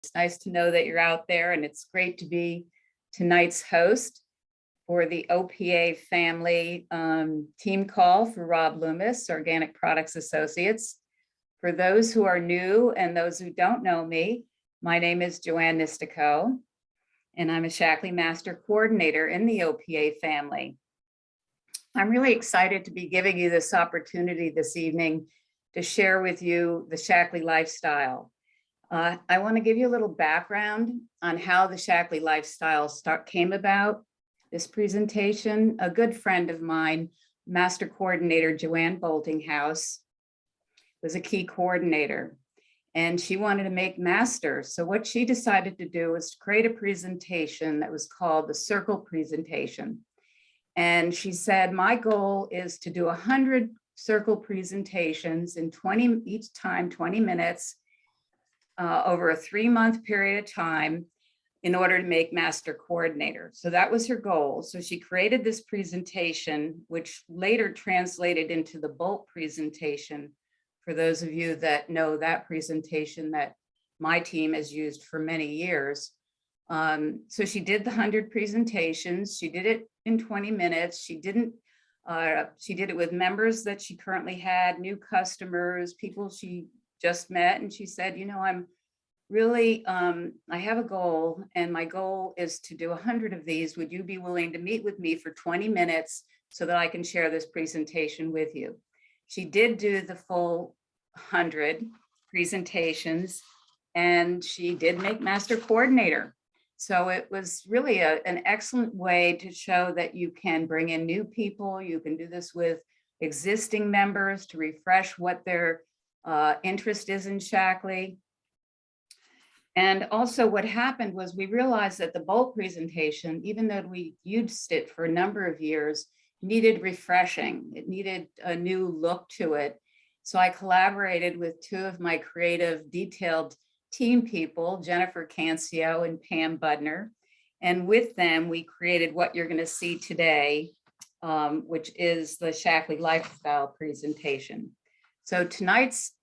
It's nice to know that you're out there, and it's great to be tonight's host for the OPA family team call for Rob Loomis, Organic Products Associates. For those who are new and those who don't know me, my name is Joanne Nistico, and I'm a Shaklee Master Coordinator in the OPA family. I'm really excited to be giving you this opportunity this evening to share with you the Shaklee lifestyle. I want to give you a little background on how the Shaklee lifestyle came about. This presentation, a good friend of mine, Master Coordinator Joanne Boltinghouse, was a key coordinator, and she wanted to make masters. So what she decided to do was to create a presentation that was called the Circle Presentation. And she said, my goal is to do 100 circle presentations in 20, each time 20 minutes, over a 3-month period of time in order to make master coordinator. So that was her goal. So she created this presentation, which later translated into the Bolt presentation. For those of you that know that presentation that my team has used for many years. So she did the 100 presentations. She did it in 20 minutes. She did it with members that she currently had, new customers, people she just met, and she said, you know, I'm really, I have a goal, and my goal is to do 100 of these. Would you be willing to meet with me for 20 minutes so that I can share this presentation with you? She did do the full 100 presentations, and she did make master coordinator. So it was really an excellent way to show that you can bring in new people. You can do this with existing members to refresh what their interest is in Shaklee. And also what happened was we realized that the Bolt presentation, even though we used it for a number of years, needed refreshing. It needed a new look to it. So I collaborated with 2 of my creative, detailed team people, Jennifer Cancio and Pam Budner. And with them, we created what you're going to see today, which is the Shaklee lifestyle presentation. So tonight's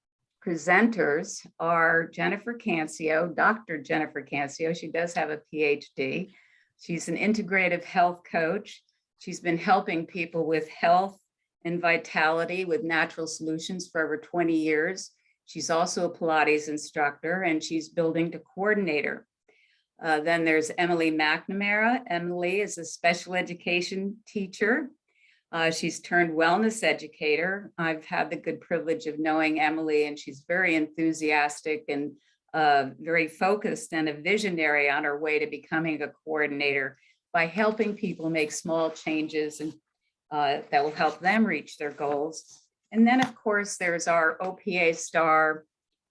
presenters are Jennifer Cancio, Dr. Jennifer Cancio. She does have a Ph.D. She's an integrative health coach. She's been helping people with health and vitality with natural solutions for over 20 years. She's also a Pilates instructor, and she's building to coordinator. Then there's Emily McNamara. Emily is a special education teacher. She's turned wellness educator. I've had the good privilege of knowing Emily, and she's very enthusiastic and very focused and a visionary on her way to becoming a coordinator by helping people make small changes and that will help them reach their goals. And then, of course, there's our OPA star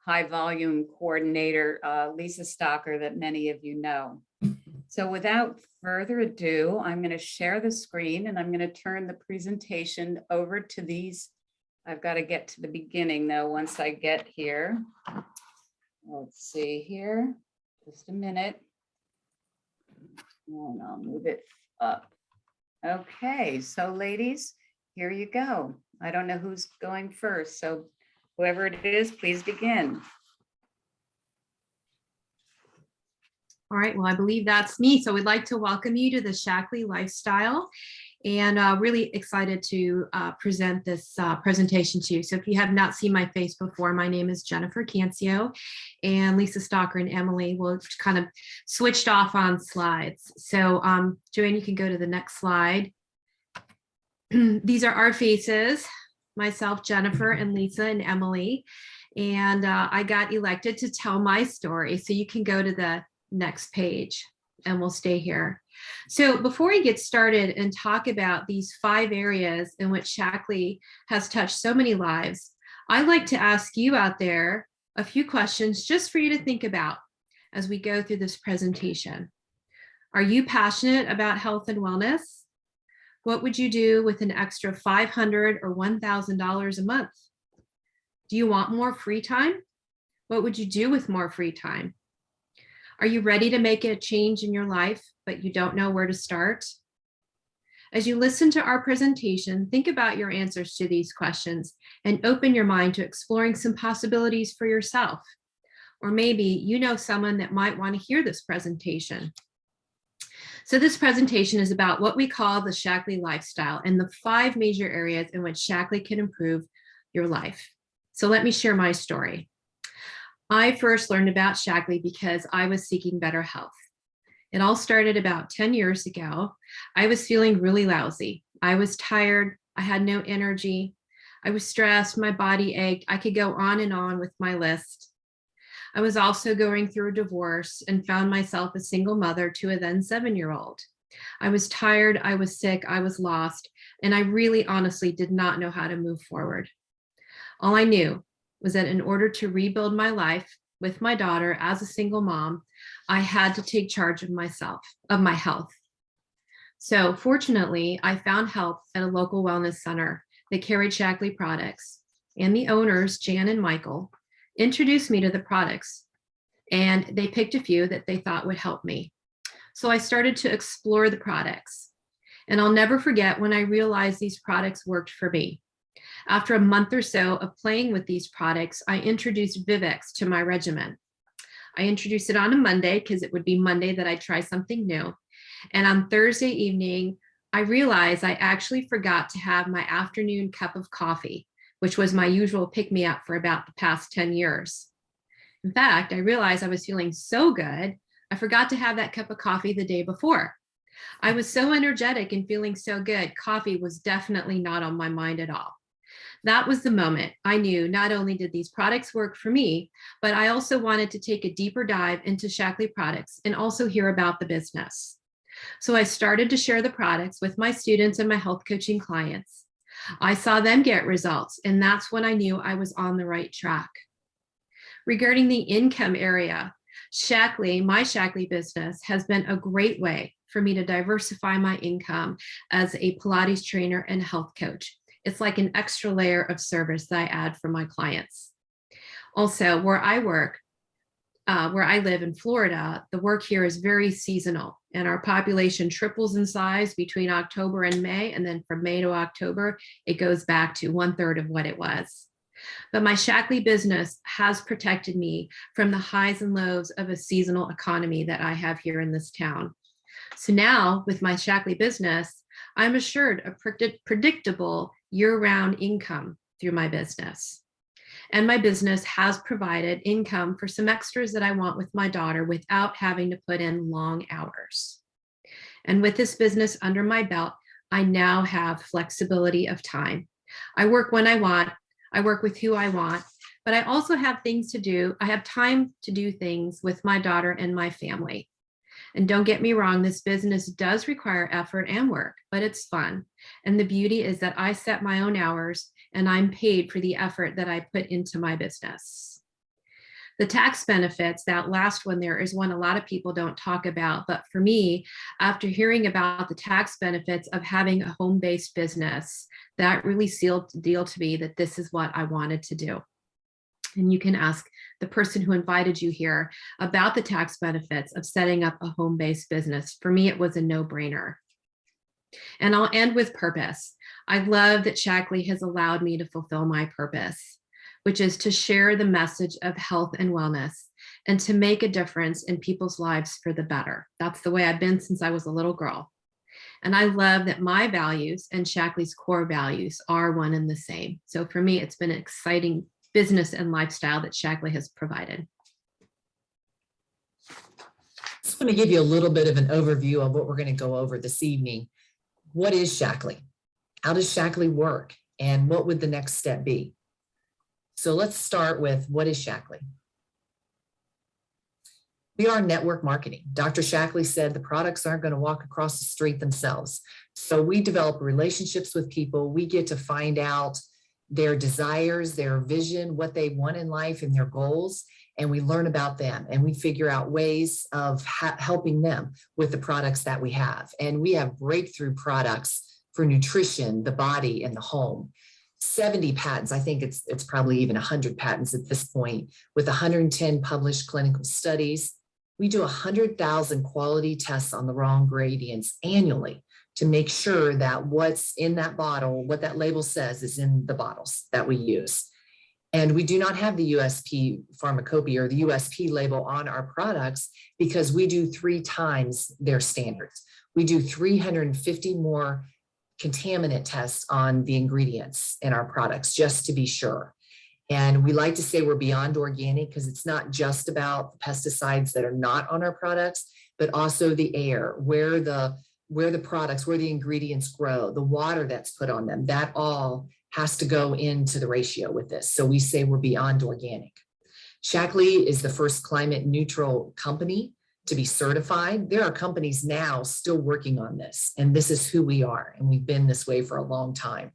high volume coordinator, Lisa Stocker, that many of you know. So without further ado, I'm going to share the screen, and I'm going to turn the presentation over to these. I've got to get to the beginning though once I get here. Let's see here, just a minute. And I'll move it up. Okay, so ladies, here you go. I don't know who's going first, so whoever it is, please begin. All right, well, I believe that's me. So we'd like to welcome you to the Shaklee lifestyle, and really excited to present this presentation to you. So if you have not seen my face before, my name is Jennifer Cancio, and Lisa Stocker and Emily will kind of switched off on slides. So Joanne, you can go to the next slide. These are our faces, myself, Jennifer, and Lisa and Emily. And I got elected to tell my story. So you can go to the next page and we'll stay here. So before we get started and talk about these 5 areas in which Shaklee has touched so many lives, I'd like to ask you out there a few questions just for you to think about as we go through this presentation. Are you passionate about health and wellness? What would you do with an extra $500 or $1,000 a month? Do you want more free time? What would you do with more free time? Are you ready to make a change in your life, but you don't know where to start? As you listen to our presentation, think about your answers to these questions and open your mind to exploring some possibilities for yourself. or maybe you know someone that might want to hear this presentation. So this presentation is about what we call the Shaklee lifestyle and the 5 major areas in which Shaklee can improve your life. So let me share my story. I first learned about Shaklee because I was seeking better health. It all started about 10 years ago. I was feeling really lousy. I was tired. I had no energy. I was stressed. My body ached. I could go on and on with my list. I was also going through a divorce and found myself a single mother to a then 7-year-old. I was tired. I was sick. I was lost. And I really honestly did not know how to move forward. All I knew was that in order to rebuild my life with my daughter as a single mom, I had to take charge of myself, of my health. So fortunately, I found help at a local wellness center that carried Shaklee products, and the owners, Jan and Michael, introduced me to the products, and they picked a few that they thought would help me. So I started to explore the products, and I'll never forget when I realized these products worked for me. After a month or so of playing with these products, I introduced Vivex to my regimen. I introduced it on a Monday because it would be Monday that I'd try something new. And on Thursday evening, I realized I actually forgot to have my afternoon cup of coffee, which was my usual pick-me-up for about the past 10 years. In fact, I realized I was feeling so good, I forgot to have that cup of coffee the day before. I was so energetic and feeling so good, coffee was definitely not on my mind at all. That was the moment I knew not only did these products work for me, but I also wanted to take a deeper dive into Shaklee products and also hear about the business. So I started to share the products with my students and my health coaching clients. I saw them get results, and that's when I knew I was on the right track. Regarding the income area, Shaklee, my Shaklee business, has been a great way for me to diversify my income as a Pilates trainer and health coach. It's like an extra layer of service that I add for my clients. Also, where I work, where I live in Florida, the work here is very seasonal, and our population triples in size between October and May, and then from May to October, it goes back to 1/3 of what it was. But my Shaklee business has protected me from the highs and lows of a seasonal economy that I have here in this town. So now, with my Shaklee business, I'm assured of predictable year-round income through my business. And my business has provided income for some extras that I want with my daughter without having to put in long hours. And with this business under my belt, I now have flexibility of time. I work when I want, I work with who I want, but I also have things to do. I have time to do things with my daughter and my family. And don't get me wrong, this business does require effort and work, but it's fun. And the beauty is that I set my own hours and I'm paid for the effort that I put into my business. The tax benefits, that last one there, is one a lot of people don't talk about. But for me, after hearing about the tax benefits of having a home-based business, that really sealed the deal to me that this is what I wanted to do. And you can ask the person who invited you here about the tax benefits of setting up a home-based business. For me, it was a no-brainer. And I'll end with purpose. I love that Shaklee has allowed me to fulfill my purpose, which is to share the message of health and wellness and to make a difference in people's lives for the better. That's the way I've been since I was a little girl. And I love that my values and Shaklee's core values are one and the same. So for me, it's been an exciting business and lifestyle that Shaklee has provided. Just want to give you a little bit of an overview of what we're going to go over this evening. What is Shaklee? How does Shaklee work? And what would the next step be? So let's start with, what is Shaklee? We are network marketing. Dr. Shaklee said the products aren't going to walk across the street themselves. So we develop relationships with people. We get to find out their desires, their vision, what they want in life and their goals, and we learn about them and we figure out ways of helping them with the products that we have. And we have breakthrough products for nutrition, the body, and the home. 70 patents, I think it's probably even 100 patents at this point, with 110 published clinical studies. We do 100,000 quality tests on the raw ingredients annually to make sure that what's in that bottle, what that label says, is in the bottles that we use. And we do not have the USP pharmacopoeia or the USP label on our products because we do 3 times their standards. We do 350 more contaminant tests on the ingredients in our products just to be sure. And we like to say we're beyond organic because it's not just about the pesticides that are not on our products, but also the air, where the ingredients grow, the water that's put on them, that all has to go into the ratio with this. So we say we're beyond organic. Shaklee is the first climate neutral company to be certified. There are companies now still working on this, and this is who we are. And we've been this way for a long time.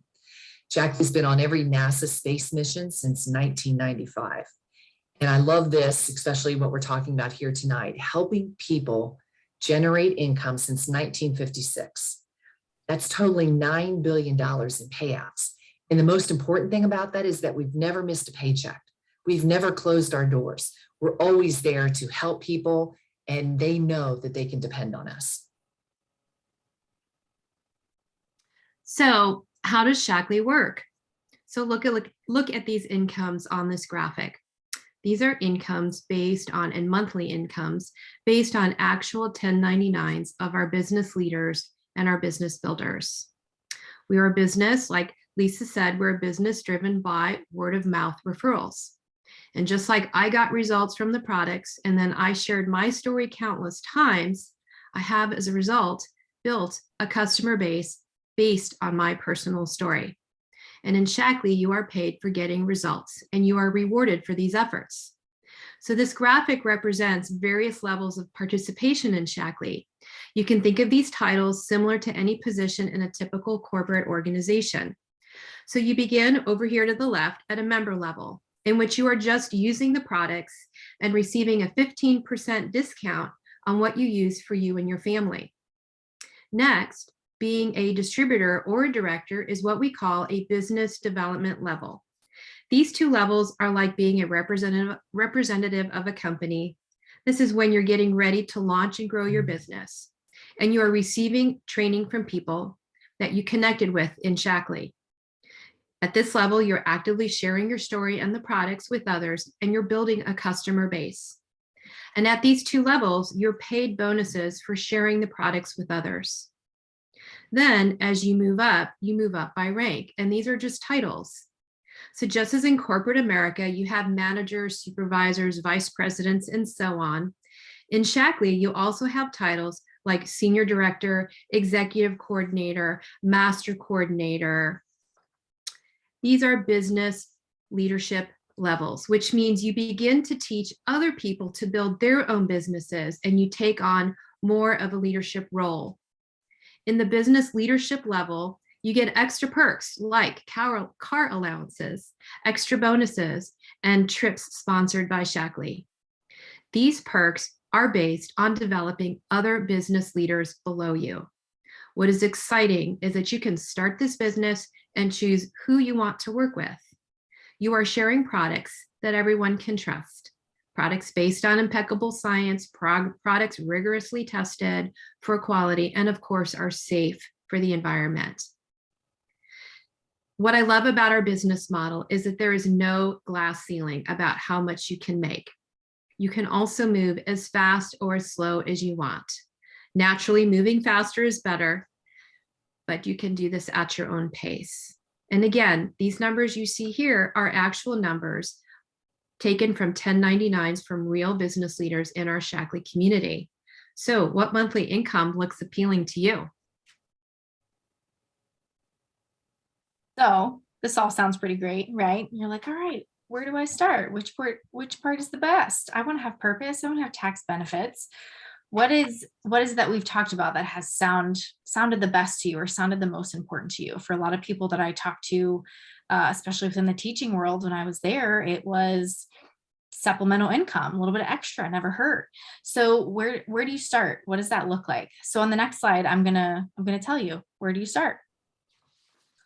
Shaklee's been on every NASA space mission since 1995. And I love this, especially what we're talking about here tonight, helping people generate income since 1956. That's totaling $9 billion in payouts. And the most important thing about that is that we've never missed a paycheck. We've never closed our doors. We're always there to help people, and they know that they can depend on us. So how does Shaklee work? So look at these incomes on this graphic. These are incomes based on, and monthly incomes based on actual 1099s of our business leaders and our business builders. We are a business, like Lisa said, we're a business driven by word of mouth referrals. And just like I got results from the products and then I shared my story countless times, I have as a result built a customer base based on my personal story. And in Shaklee, you are paid for getting results and you are rewarded for these efforts. So this graphic represents various levels of participation in Shaklee. You can think of these titles similar to any position in a typical corporate organization. So you begin over here to the left at a member level, in which you are just using the products and receiving a 15% discount on what you use for you and your family. Next, being a distributor or a director is what we call a business development level. These 2 levels are like being a representative of a company. This is when you're getting ready to launch and grow your business, and you are receiving training from people that you connected with in Shaklee. At this level, you're actively sharing your story and the products with others, and you're building a customer base. And at these 2 levels, you're paid bonuses for sharing the products with others. Then as you move up by rank, and these are just titles. So just as in corporate America, you have managers, supervisors, vice presidents, and so on. In Shaklee, you also have titles like senior director, executive coordinator, master coordinator. These are business leadership levels, which means you begin to teach other people to build their own businesses and you take on more of a leadership role. In the business leadership level, you get extra perks like car allowances, extra bonuses, and trips sponsored by Shaklee. These perks are based on developing other business leaders below you. What is exciting is that you can start this business and choose who you want to work with. You are sharing products that everyone can trust. Products based on impeccable science, products rigorously tested for quality, and of course are safe for the environment. What I love about our business model is that there is no glass ceiling about how much you can make. You can also move as fast or as slow as you want. Naturally, moving faster is better, but you can do this at your own pace. And again, these numbers you see here are actual numbers taken from 1099s from real business leaders in our Shaklee community. So what monthly income looks appealing to you? So this all sounds pretty great, right? You're like, all right, where do I start? Which part is the best? I want to have purpose. I want to have tax benefits. What is that we've talked about that has sounded the best to you or sounded the most important to you? For a lot of people that I talked to, especially within the teaching world, when I was there, it was supplemental income, a little bit of extra, never hurt. So where do you start? What does that look like? So on the next slide, I'm gonna tell you, where do you start?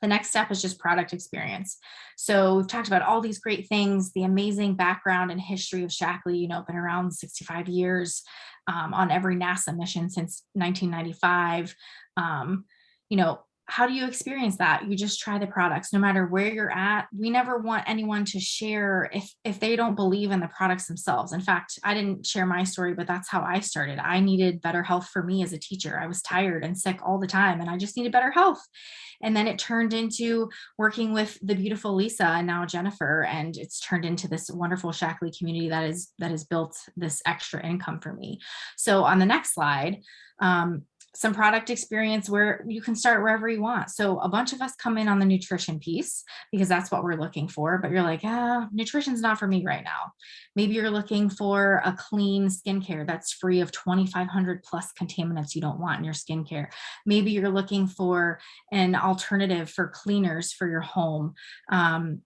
The next step is just product experience. So we've talked about all these great things, the amazing background and history of Shaklee, been around 65 years, on every NASA mission since 1995. how do you experience that? You just try the products no matter where you're at. We never want anyone to share if they don't believe in the products themselves. In fact, I didn't share my story, but that's how I started. I needed better health for me as a teacher. I was tired and sick all the time, and I just needed better health. And then it turned into working with the beautiful Lisa and now Jennifer, and it's turned into this wonderful Shaklee community that has built this extra income for me. So on the next slide, some product experience where you can start wherever you want. So a bunch of us come in on the nutrition piece because that's what we're looking for, but you're like, nutrition's not for me right now. Maybe you're looking for a clean skincare that's free of 2,500 plus contaminants you don't want in your skincare. Maybe you're looking for an alternative for cleaners for your home,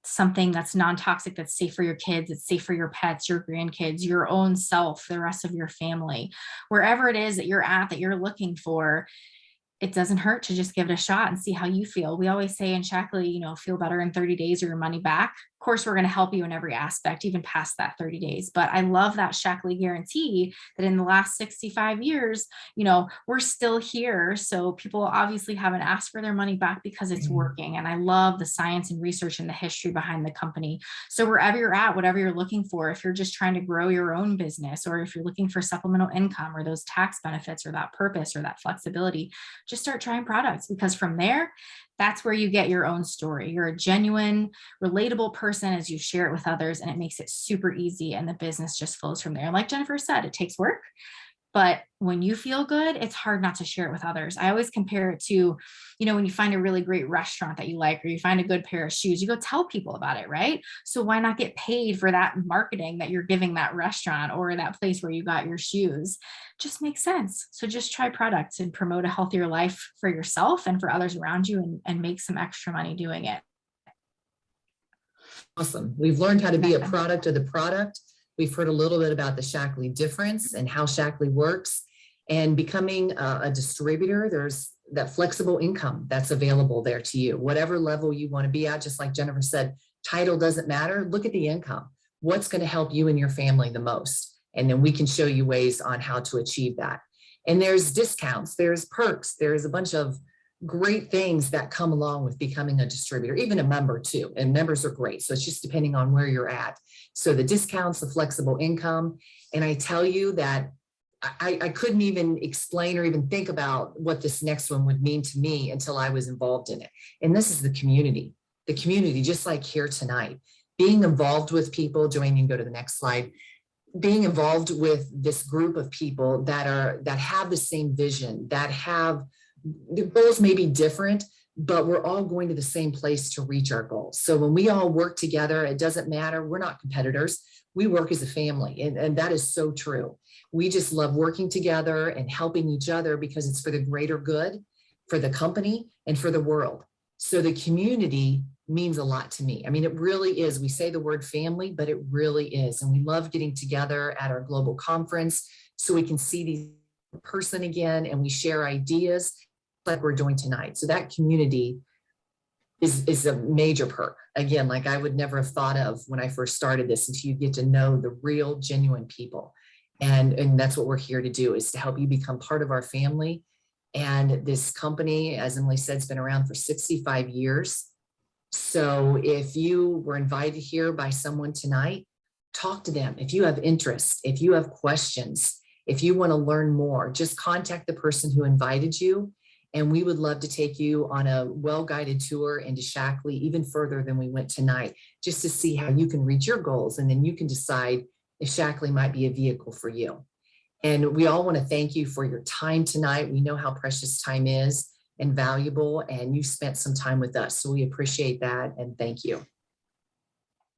something that's non-toxic, that's safe for your kids, it's safe for your pets, your grandkids, your own self, the rest of your family. Wherever it is that you're at, that you're looking for, it doesn't hurt to just give it a shot and see how you feel. We always say in Shaklee, feel better in 30 days or your money back. Of course, we're going to help you in every aspect, even past that 30 days. But I love that Shaklee guarantee that in the last 65 years, we're still here. So people obviously haven't asked for their money back because it's working. And I love the science and research and the history behind the company. So wherever you're at, whatever you're looking for, if you're just trying to grow your own business, or if you're looking for supplemental income or those tax benefits or that purpose or that flexibility, just start trying products, because from there, that's where you get your own story. You're a genuine, relatable person as you share it with others, and it makes it super easy, and the business just flows from there. And like Jennifer said, it takes work, but when you feel good, it's hard not to share it with others. I always compare it to, when you find a really great restaurant that you like, or you find a good pair of shoes, you go tell people about it, right? So why not get paid for that marketing that you're giving that restaurant or that place where you got your shoes? Just makes sense. So just try products and promote a healthier life for yourself and for others around you, and make some extra money doing it. Awesome. We've learned how to be a product of the product. We've heard a little bit about the Shaklee difference and how Shaklee works. And becoming a distributor, there's that flexible income that's available there to you. Whatever level you want to be at, just like Jennifer said, title doesn't matter. Look at the income. What's going to help you and your family the most? And then we can show you ways on how to achieve that. And there's discounts, there's perks, there's a bunch of great things that come along with becoming a distributor, even a member too. And members are great. So it's just depending on where you're at. So the discounts, the flexible income. And I tell you that I couldn't even explain or even think about what this next one would mean to me until I was involved in it. And this is the community, just like here tonight, being involved with people. Joanne, you can go to the next slide. Being involved with this group of people that have the same vision, that have the goals may be different, but we're all going to the same place to reach our goals. So when we all work together, it doesn't matter. We're not competitors. We work as a family. And that is so true. We just love working together and helping each other because it's for the greater good, for the company, and for the world. So the community means a lot to me. I mean, it really is. We say the word family, but it really is. And we love getting together at our global conference so we can see these in person again, and we share ideas like we're doing tonight. So that community is a major perk. Again, like I would never have thought of when I first started this, until you get to know the real, genuine people. And that's what we're here to do, is to help you become part of our family. And this company, as Emily said, has been around for 65 years. So if you were invited here by someone tonight, talk to them. If you have interest, if you have questions, if you want to learn more, just contact the person who invited you. And we would love to take you on a well-guided tour into Shaklee, even further than we went tonight, just to see how you can reach your goals. And then you can decide if Shaklee might be a vehicle for you. And we all want to thank you for your time tonight. We know how precious time is and valuable, and you spent some time with us. So we appreciate that, and thank you.